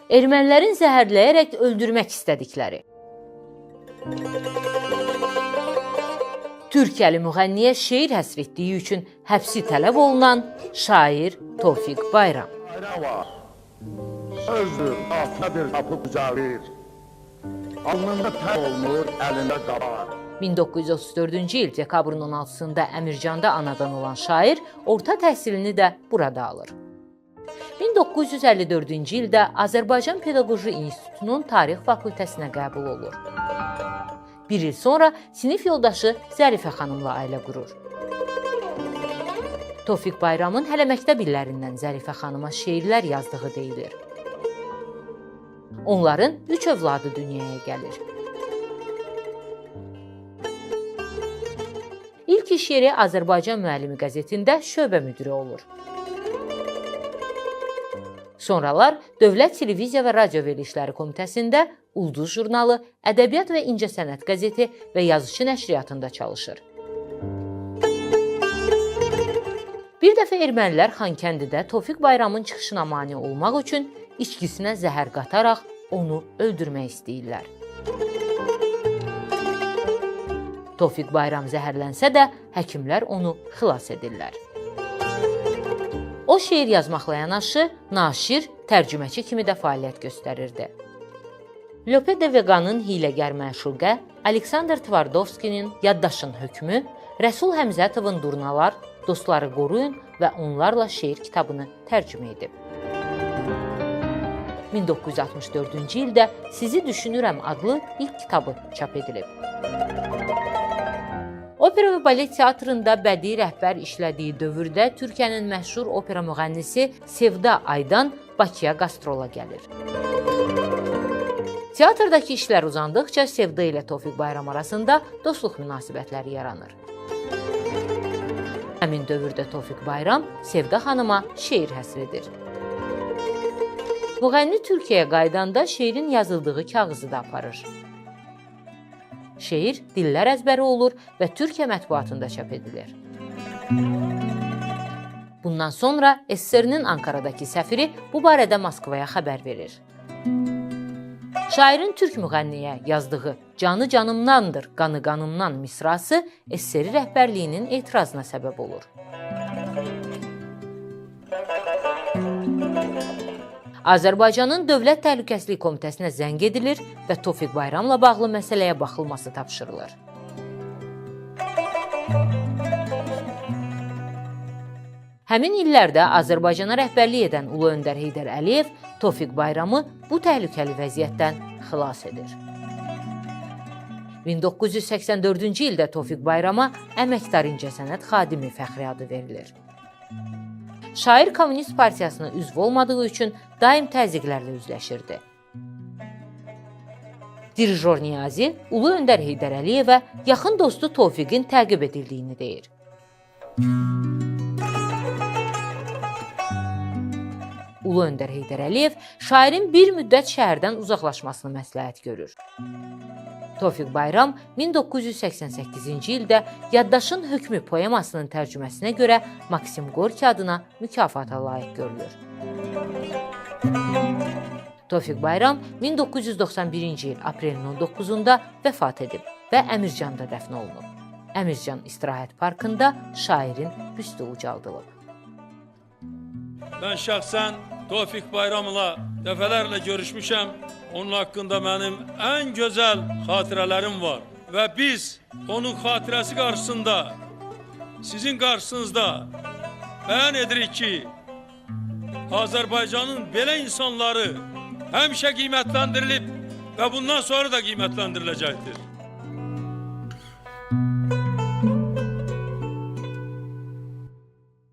Ermənilərin zəhərləyərək öldürmək istədikləri. Türkiyəli müğənniyə şeir həsr etdiyi üçün həbsi tələb olunan şair Tofiq Bayram. Sözdür, atadır, qapı ucalir. Alnında tər olmur, əlində qabar. 1934-cü il dekabrın 16-sında Əmircanda anadan olan şair orta təhsilini də burada alır. 1954-cü ildə Azərbaycan Pedaqoji İnstitutunun Tarix fakültəsinə qəbul olur. Bir il sonra sinif yoldaşı Zərifə xanımla ailə qurur. Tofiq Bayramın hələ məktəb illərindən Zərifə xanıma şeirlər yazdığı deyilir. Onların 3 övladı dünyaya gəlir. İlk iş yeri Azərbaycan Müəllimi qəzetində şöbə müdiri olur. Sonralar Dövlət Televiziya və Radio Verilişləri Komitəsində Ulduz jurnalı, Ədəbiyyat və İncəsənət qəzeti və Yazıçı nəşriyyatında çalışır. Bir dəfə ermənilər Xankəndidə Tofiq Bayramın çıxışına mane olmaq üçün içkisinə zəhər qataraq onu öldürmək istəyirlər. Tofiq Bayram zəhərlənsə də həkimlər onu xilas edirlər. O şeir yazmaqla yanaşı, naşir, tərcüməçi kimi də fəaliyyət göstərirdi. Lope de Veganın hiyləgər məşuqə, Aleksandr Tvardovskinin Yaddaşın hökmü, Rəsul Həmzətovun Durnalar, Dostları qoruyun və onlarla şeir kitabını tərcümə edib. 1964-cü ildə Sizi düşünürəm adlı ilk kitabı çap edilib. Opera və balet teatrında bədii rəhbər işlədiyi dövrdə Türkiyənin məşhur opera müğənnisi Sevda Aydan Bakıya qastrola gəlir. Teatrdakı işlər uzandıqca Sevda ilə Tofiq Bayram arasında dostluq münasibətləri yaranır. Həmin dövrdə Tofiq Bayram Sevda xanıma şeir həsr edir. Müğənni Türkiyəyə qaydanda şeirin yazıldığı kağızı da aparır. Şeir dillər əzbəri olur və Türkiyə mətbuatında çap edilir. Bundan sonra SSR-nin Ankaradakı səfiri bu barədə Moskvaya xəbər verir. Şairin türk müğənniyə yazdığı Canı canımdandır, qanı qanımdan misrası SSR rəhbərliyinin etirazına səbəb olur. Azərbaycanın Dövlət Təhlükəsizlik Komitəsinə zəng edilir və Tofiq Bayramla bağlı məsələyə baxılması tapşırılır. Həmin illərdə Azərbaycana rəhbərlik edən Ulu Öndər Heydər Əliyev Tofiq Bayramı bu təhlükəli vəziyyətdən xilas edir. 1984-cü ildə Tofiq Bayrama Əməkdar İncəsənət xadimi fəxri adı verilir. Şair Kommunist Partiyasına üzv olmadığı üçün daim təzyiqlərlə üzləşirdi. Dirijor Niyazi Ulu Öndər Heydər Əliyevə yaxın dostu Tofiqin təqib edildiyini deyir. Ulu Öndər Heydər Əliyev şairin bir müddət şəhərdən uzaqlaşmasını məsləhət görür. Tofiq Bayram 1988-ci ildə Yaddaşın hökmü poemasının tərcüməsinə görə Maksim Gorki adına mükafata layiq görülür. Tofiq Bayram 1991-ci il aprelin 19-da vəfat edib və Əmircanda dəfn olunub. Əmircan İstirahət Parkında şairin büstü ucaldılıb. Mən şəxsən Tofiq Bayramla dəfələrlə görüşmüşəm. Onun haqqında mənim ən gözəl xatirələrim var. Və biz onun xatirəsi qarşısında, sizin qarşınızda bəyan edirik ki, Azərbaycanın belə insanları həmişə qiymətləndirilib və bundan sonra da qiymətləndiriləcəkdir.